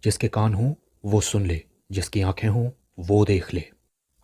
जिसके कान हों वो सुन ले, जिसकी आंखें हों वो देख ले।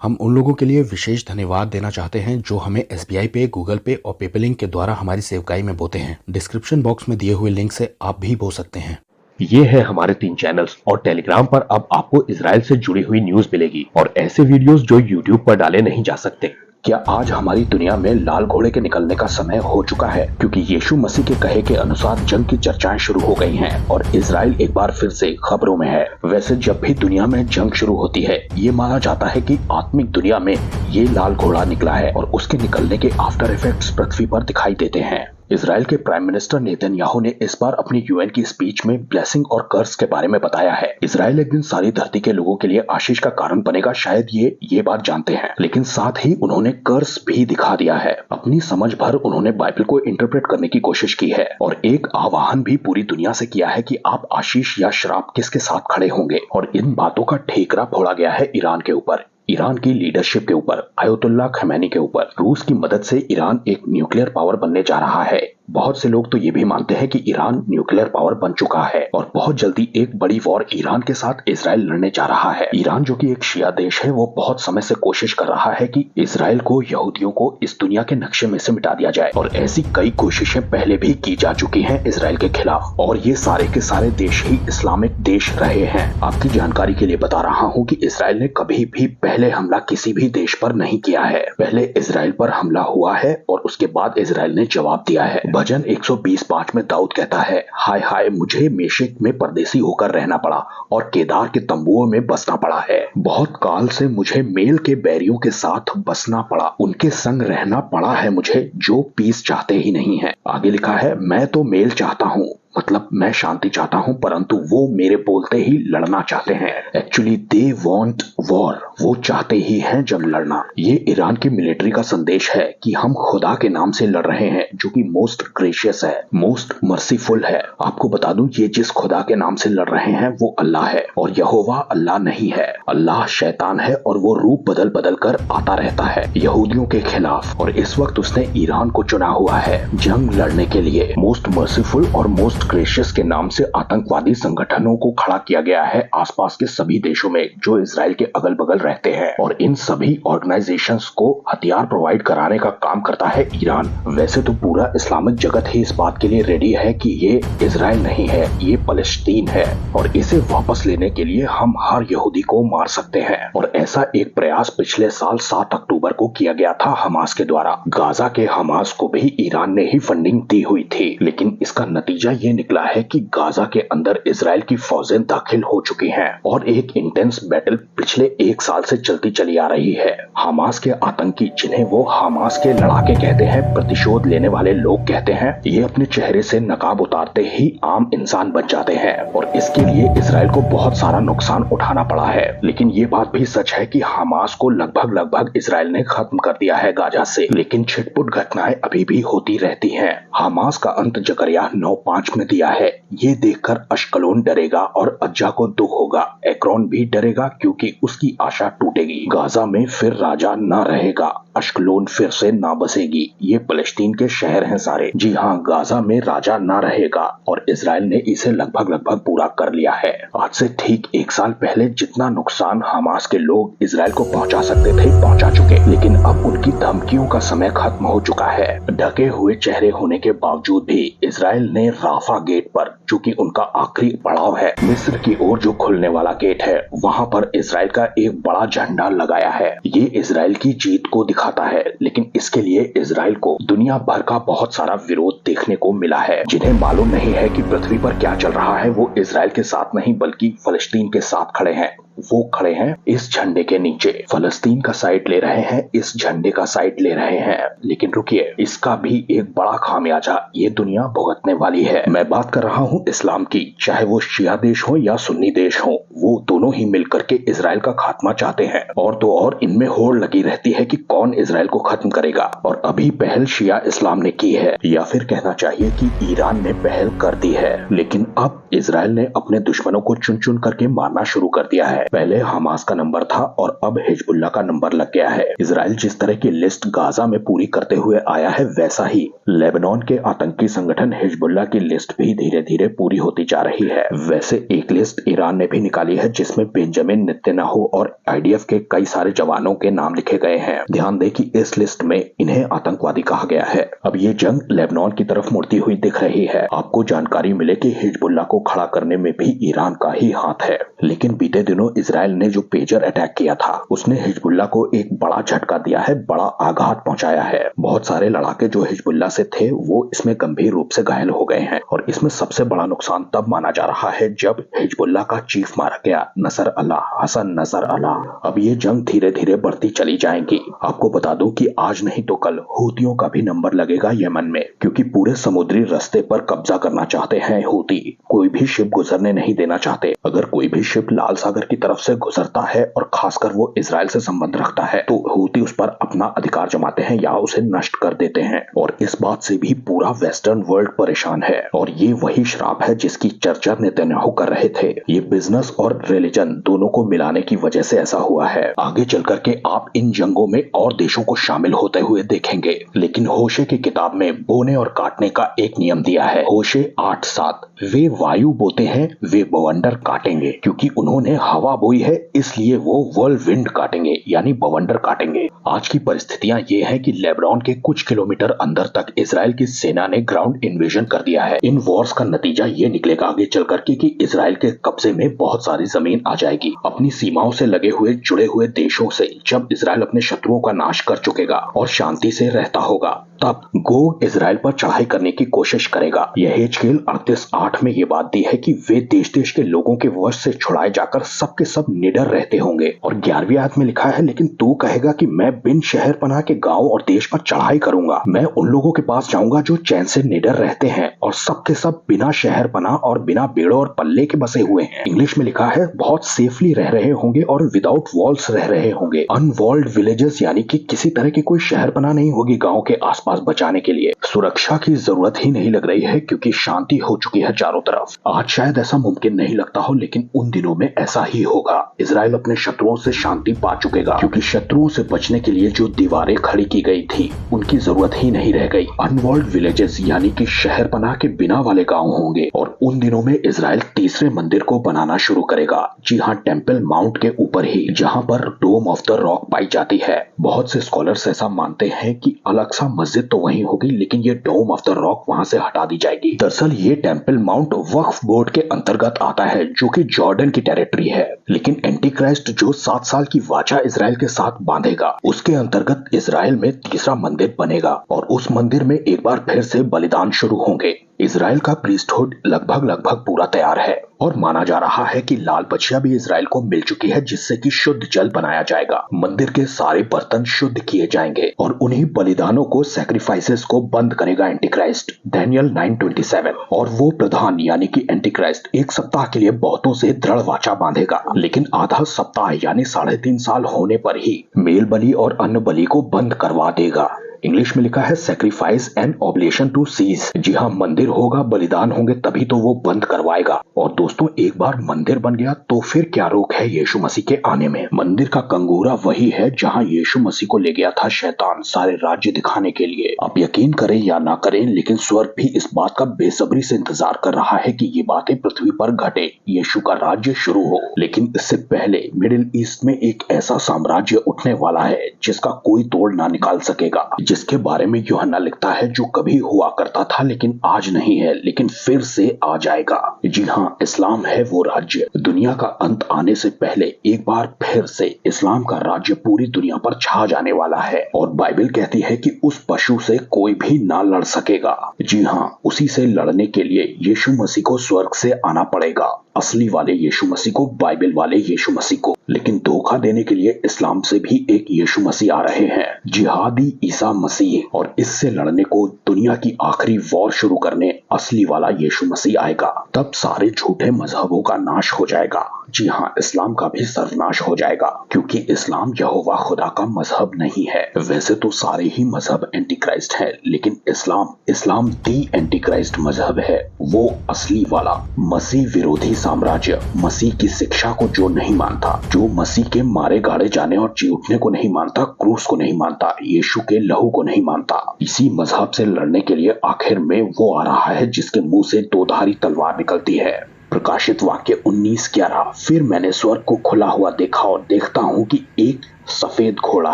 हम उन लोगों के लिए विशेष धन्यवाद देना चाहते हैं जो हमें SBI पे, गूगल पे और पेपलिंक के द्वारा हमारी सेवकाई में बोते हैं। डिस्क्रिप्शन बॉक्स में दिए हुए लिंक से आप भी बो सकते हैं। ये है हमारे 3 चैनल्स और टेलीग्राम पर अब आपको इजराइल से जुड़ी हुई न्यूज मिलेगी और ऐसे वीडियोस जो यूट्यूब पर डाले नहीं जा सकते। क्या आज हमारी दुनिया में लाल घोड़े के निकलने का समय हो चुका है? क्योंकि यीशु मसीह के कहे के अनुसार जंग की चर्चाएं शुरू हो गई हैं और इजराइल एक बार फिर से खबरों में है। वैसे जब भी दुनिया में जंग शुरू होती है ये माना जाता है कि आत्मिक दुनिया में ये लाल घोड़ा निकला है और उसके निकलने के आफ्टर इफेक्ट्स पृथ्वी पर दिखाई देते हैं। इजराइल के प्राइम मिनिस्टर नेतन्याहू ने इस बार अपनी UN की स्पीच में ब्लेसिंग और कर्स के बारे में बताया है। इजराइल एक दिन सारी धरती के लोगों के लिए आशीष का कारण बनेगा, शायद ये बात जानते हैं, लेकिन साथ ही उन्होंने कर्स भी दिखा दिया है। अपनी समझ भर उन्होंने बाइबल को इंटरप्रेट करने की कोशिश की है और एक आह्वान भी पूरी दुनिया से किया है कि आप आशीष या श्राप किसके साथ खड़े होंगे। और इन बातों का ठेकरा फोड़ा गया है ईरान के ऊपर, ईरान की लीडरशिप के ऊपर, आयतुल्लाह खमैनी के ऊपर। रूस की मदद से ईरान एक न्यूक्लियर पावर बनने जा रहा है। बहुत से लोग तो ये भी मानते हैं कि ईरान न्यूक्लियर पावर बन चुका है और बहुत जल्दी एक बड़ी वॉर ईरान के साथ इजराइल लड़ने जा रहा है। ईरान जो कि एक शिया देश है वो बहुत समय से कोशिश कर रहा है कि इजराइल को, यहूदियों को इस दुनिया के नक्शे में से मिटा दिया जाए और ऐसी कई कोशिशें पहले भी की जा चुकी हैं इजराइल के खिलाफ और ये सारे के सारे देश ही इस्लामिक देश रहे हैं। आपकी जानकारी के लिए बता रहा हूँ कि इजराइल ने कभी भी पहले हमला किसी भी देश पर नहीं किया है। पहले इजराइल पर हमला हुआ है और उसके बाद इजराइल ने जवाब दिया है। भजन 120:5 में दाऊद कहता है, हाय हाय मुझे मेशेक में परदेसी होकर रहना पड़ा और केदार के तंबुओं में बसना पड़ा है। बहुत काल से मुझे मेल के बैरियों के साथ बसना पड़ा, उनके संग रहना पड़ा है मुझे जो पीस चाहते ही नहीं है। आगे लिखा है, मैं तो मेल चाहता हूँ, मतलब मैं शांति चाहता हूं, परंतु वो मेरे बोलते ही लड़ना चाहते हैं। एक्चुअली दे वांट वॉर, वो चाहते ही हैं जंग लड़ना। ये ईरान की मिलिट्री का संदेश है कि हम खुदा के नाम से लड़ रहे हैं जो कि मोस्ट ग्रेशियस है, मोस्ट मर्सीफुल है। आपको बता दूं ये जिस खुदा के नाम से लड़ रहे हैं वो अल्लाह है और यहोवा अल्लाह नहीं है। अल्लाह शैतान है और वो रूप बदल बदल कर आता रहता है यहूदियों के खिलाफ और इस वक्त उसने ईरान को चुना हुआ है जंग लड़ने के लिए। मोस्ट मर्सीफुल और मोस्ट ग्रेशियस के नाम से आतंकवादी संगठनों को खड़ा किया गया है आसपास के सभी देशों में जो इजराइल के अगल बगल रहते हैं और इन सभी ऑर्गेनाइजेशंस को हथियार प्रोवाइड कराने का काम करता है ईरान। वैसे तो पूरा इस्लामिक जगत ही इस बात के लिए रेडी है कि ये इजराइल नहीं है, ये फलस्तीन है और इसे वापस लेने के लिए हम हर यहूदी को मार सकते हैं। और ऐसा एक प्रयास पिछले साल 7 अक्टूबर को किया गया था हमास के द्वारा। गाजा के हमास को भी ईरान ने ही फंडिंग दी हुई थी, लेकिन इसका नतीजा ये निकला है कि गाजा के अंदर इजराइल की फौजें दाखिल हो चुकी हैं और एक इंटेंस बैटल पिछले 1 साल से चलती चली आ रही है। हमास के आतंकी, जिन्हें वो हमास के लड़ाके कहते हैं, प्रतिशोध लेने वाले लोग कहते हैं, ये अपने चेहरे से नकाब उतारते ही आम इंसान बन जाते हैं और इसके लिए इजराइल को बहुत सारा नुकसान उठाना पड़ा है। लेकिन ये बात भी सच है कि हमास को लगभग इजराइल ने खत्म कर दिया है गाजा से, लेकिन छिटपुट घटनाएं अभी भी होती रहती हैं। हमास का अंत जकरिया 9:5 में दिया है। ये देखकर अश्कलोन डरेगा और अज्जा को दुख होगा, एक्रोन भी डरेगा क्योंकि उसकी आशा टूटेगी। गाजा में फिर राजा ना रहेगा, अश्कलोन फिर से ना बसेगी। ये फलस्तीन के शहर हैं सारे। जी हाँ, गाजा में राजा ना रहेगा और इजराइल ने इसे लगभग पूरा कर लिया है। आज से ठीक 1 साल पहले जितना नुकसान हमास के लोग इजराइल को पहुंचा सकते थे पहुंचा चुके, लेकिन अब उनकी धमकियों का समय खत्म हो चुका है। ढके हुए चेहरे होने के बावजूद भी इजराइल ने राफा गेट पर, जो कि उनका आखिरी पड़ाव है, मिस्र की ओर जो खुलने वाला गेट है, वहां पर इजराइल का एक बड़ा झंडा लगाया है। ये इजराइल की जीत को दिखाता है, लेकिन इसके लिए इजराइल को दुनिया भर का बहुत सारा विरोध देखने को मिला है। जिन्हें मालूम नहीं है कि पृथ्वी पर क्या चल रहा है वो इजराइल के साथ नहीं बल्कि फलस्तीन के साथ खड़े हैं। वो खड़े हैं इस झंडे के नीचे, फलस्तीन का साइड ले रहे हैं, इस झंडे का साइड ले रहे हैं। लेकिन रुकिए, इसका भी एक बड़ा खामियाजा ये दुनिया भुगतने वाली है। मैं बात कर रहा हूँ इस्लाम की, चाहे वो शिया देश हो या सुन्नी देश हो, वो दोनों ही मिलकर के इजराइल का खात्मा चाहते हैं। और तो और इनमें होड़ लगी रहती है कि कौन इजराइल को खत्म करेगा। और अभी पहल शिया इस्लाम ने की है, या फिर कहना चाहिए कि ईरान ने पहल कर दी है। लेकिन अब इजराइल ने अपने दुश्मनों को चुन चुन करके मारना शुरू कर दिया है। पहले हमास का नंबर था और अब हिजबुल्लाह का नंबर लग गया है। इजराइल जिस तरह की लिस्ट गाजा में पूरी करते हुए आया है, वैसा ही लेबनान के आतंकी संगठन हिजबुल्लाह की लिस्ट भी धीरे धीरे पूरी होती जा रही है। वैसे एक लिस्ट ईरान ने भी निकाली है जिसमें बेंजामिन नेतन्याहू और आईडीएफ के कई सारे जवानों के नाम लिखे गए हैं। ध्यान दें कि इस लिस्ट में इन्हें आतंकवादी कहा गया है। अब ये जंग लेबनान की तरफ मुड़ती हुई दिख रही है। आपको जानकारी मिले कि हिजबुल्लाह को खड़ा करने में भी ईरान का ही हाथ है। लेकिन बीते दिनों इजराइल ने जो पेजर अटैक किया था उसने हिजबुल्लाह को एक बड़ा झटका दिया है, बड़ा आघात पहुंचाया है। बहुत सारे लड़ाके जो हिजबुल्लाह से थे वो इसमें गंभीर रूप से घायल हो गए हैं और इसमें सबसे बड़ा नुकसान तब माना जा रहा है जब हिजबुल्लाह का चीफ मारा गया, नसर अल्लाह, हसन नसर अल्लाह। अब ये जंग धीरे धीरे बढ़ती चली जाएगी। आपको बता दूं कि आज नहीं तो कल हूतियों का भी नंबर लगेगा यमन में, क्योंकि पूरे समुद्री रास्ते पर कब्जा करना चाहते हैं हूती। कोई भी शिप गुजरने नहीं देना चाहते। अगर कोई भी शिप लाल सागर की तरफ से गुजरता है और खासकर वो इजराइल से संबंध रखता है तो हूती उस पर अपना अधिकार जमाते हैं या उसे नष्ट कर देते हैं। और इस बात से भी पूरा वेस्टर्न वर्ल्ड परेशान है और ये वही श्राप है जिसकी चर्चा नेतन्याहू कर रहे थे। ये बिजनेस और रिलीजन दोनों को मिलाने की वजह से ऐसा हुआ है। आगे चल करके आप इन जंगों में और देशों को शामिल होते हुए देखेंगे। लेकिन होशे की किताब में बोने और काटने का एक नियम दिया है, होशे 8:7। वे वायु बोते हैं, वे बवंडर काटेंगे। क्योंकि उन्होंने हवा बोई है इसलिए वो वर्ल्ड काटेंगे, यानी बवंडर काटेंगे। आज की परिस्थितियां ये हैं कि लेबनान के कुछ किलोमीटर अंदर तक इजराइल की सेना ने ग्राउंड इन्वेजन कर दिया है। इन वॉर्स का नतीजा ये निकलेगा आगे चल करके कि इजराइल के कब्जे में बहुत सारी जमीन आ जाएगी। अपनी सीमाओं से लगे हुए जुड़े हुए देशों से जब इजराइल अपने शत्रुओं का नाश कर चुकेगा और शांति से रहता होगा, तब गोग इजराइल पर चढ़ाई करने की कोशिश करेगा। यह हेजकेल 38:8 में ये बात दी है कि वे देश देश के लोगों के वश से छुड़ाए जाकर सबके सब निडर रहते होंगे। और 11वीं आयत में लिखा है, लेकिन तू कहेगा कि मैं बिन शहर पनाह के गांव और देश पर चढ़ाई करूंगा। मैं उन लोगों के पास जाऊंगा जो चैन से निडर रहते हैं और सबके सब बिना शहर पनाह और बिना बेड़ों और पल्ले के बसे हुए हैं। इंग्लिश में लिखा है, बहुत सेफली रह रहे होंगे और विदाउट वॉल्स रह रहे होंगे। अनवॉल्ड विलेजेस, यानी कि किसी तरह की कोई शहर पनाह नहीं होगी गाँव के आसपास बचाने के लिए। सुरक्षा की जरूरत ही नहीं लग रही है क्योंकि शांति हो चुकी है चारों तरफ। आज शायद ऐसा मुमकिन नहीं लगता हो, लेकिन उन दिनों में ऐसा ही होगा। इजराइल अपने शत्रुओं से शांति पा चुकेगा क्योंकि शत्रुओं से बचने के लिए जो दीवारें खड़ी की गई थी उनकी जरूरत ही नहीं रह गई। अनवॉल्ड विलेजेस यानी कि शहर पनाह के बिना वाले गांव होंगे और उन दिनों में इजराइल तीसरे मंदिर को बनाना शुरू करेगा। जी हाँ, टेम्पल माउंट के ऊपर ही, जहाँ पर डोम ऑफ द रॉक पाई जाती है। बहुत से स्कॉलर्स ऐसा मानते हैं कि अल-अक्सा मस्जिद तो वहीं होगी लेकिन ये डोम ऑफ द रॉक वहां से हटा दी जाएगी। दरअसल ये टेम्पल माउंट वक्फ बोर्ड के अंतर्गत आता है जो कि जॉर्डन की टेरिटरी है। लेकिन एंटीक्राइस्ट जो 7 साल की वाचा इजराइल के साथ बांधेगा उसके अंतर्गत इजराइल में तीसरा मंदिर बनेगा और उस मंदिर में एक बार फिर से बलिदान शुरू होंगे। इजराइल का प्रीस्टहुड लगभग पूरा तैयार है और माना जा रहा है कि लाल बछिया भी इजराइल को मिल चुकी है जिससे कि शुद्ध जल बनाया जाएगा। मंदिर के सारे बर्तन शुद्ध किए जाएंगे और उन्हीं बलिदानों को, सैक्रिफाइसेस को बंद करेगा एंटीक्राइस्ट, दानियल 9:27। और वो प्रधान यानी कि एंटीक्राइस्ट 1 सप्ताह के लिए बहुतों से दृढ़ वाचा बांधेगा, लेकिन आधा सप्ताह यानी 3.5 साल होने पर ही मेल बलि और अन्न बलि को बंद करवा देगा। इंग्लिश में लिखा है sacrifice and oblation to seas. जी हाँ, मंदिर होगा, बलिदान होंगे तभी तो वो बंद करवाएगा। और दोस्तों, एक बार मंदिर बन गया तो फिर क्या रोक है यीशु मसीह के आने में। मंदिर का कंगूरा वही है जहाँ यीशु मसीह को ले गया था शैतान सारे राज्य दिखाने के लिए। आप यकीन करें या ना करें, लेकिन स्वर्ग भी इस बात का बेसब्री से इंतजार कर रहा है कि ये बातें पृथ्वी पर घटे, यीशु का राज्य शुरू हो। लेकिन इससे पहले मिडिल ईस्ट में एक ऐसा साम्राज्य उठने वाला है जिसका कोई तोड़ ना निकाल सकेगा, जिसके बारे में यूहन्ना लिखता है जो कभी हुआ करता था लेकिन आज नहीं है, लेकिन फिर से आ जाएगा। जी हाँ, इस्लाम है वो राज्य। दुनिया का अंत आने से पहले एक बार फिर से इस्लाम का राज्य पूरी दुनिया पर छा जाने वाला है और बाइबल कहती है कि उस पशु से कोई भी ना लड़ सकेगा। जी हाँ, उसी से लड़ने के लिए यीशु मसीह को स्वर्ग से आना पड़ेगा, असली वाले यीशु मसीह को, बाइबल वाले यीशु मसीह को। लेकिन धोखा देने के लिए इस्लाम से भी एक यीशु मसीह आ रहे हैं, जिहादी ईसा मसीह। और इससे लड़ने को, दुनिया की आखिरी वॉर शुरू करने असली वाला यीशु मसीह आएगा। तब सारे झूठे मजहबों का नाश हो जाएगा। जी हाँ, इस्लाम का भी सर्वनाश हो जाएगा, क्योंकि इस्लाम यहोवा खुदा का मजहब नहीं है। वैसे तो सारे ही मजहब एंटी क्राइस्ट है, लेकिन इस्लाम दी एंटी क्राइस्ट मजहब है, वो असली वाला मसीह विरोधी साम्राज्य। मसीह की शिक्षा को जो नहीं मानता, जो मसीह के मारे गाड़े जाने और जी उठने को नहीं मानता, क्रूस को नहीं मानता, यीशु के लहू को नहीं मानता, इसी मजहब से लड़ने के लिए आखिर में वो आ रहा है जिसके मुंह से दो धारी तलवार निकलती है। प्रकाशित वाक्य 19:11। फिर मैंने स्वर्ग को खुला हुआ देखा और देखता हूँ कि एक सफेद घोड़ा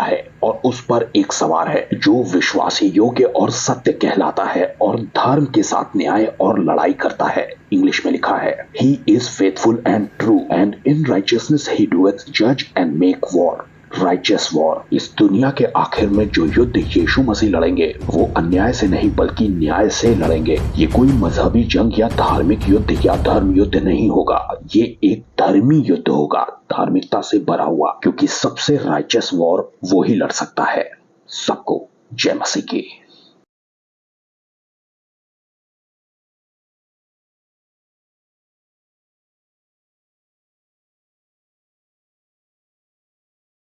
है और उस पर एक सवार है, जो विश्वास योग्य और सत्य कहलाता है और धर्म के साथ न्याय और लड़ाई करता है। इंग्लिश में लिखा है, He is faithful and true, and in righteousness he doeth judge and make war. Righteous war. इस दुनिया के आखिर में जो युद्ध यीशु मसीह लड़ेंगे वो अन्याय से नहीं बल्कि न्याय से लड़ेंगे। ये कोई मजहबी जंग या धार्मिक युद्ध या धर्म युद्ध नहीं होगा, ये एक धर्मी युद्ध होगा, धार्मिकता से भरा हुआ, क्योंकि सबसे राइचियस वॉर वो ही लड़ सकता है। सबको जय मसीह की।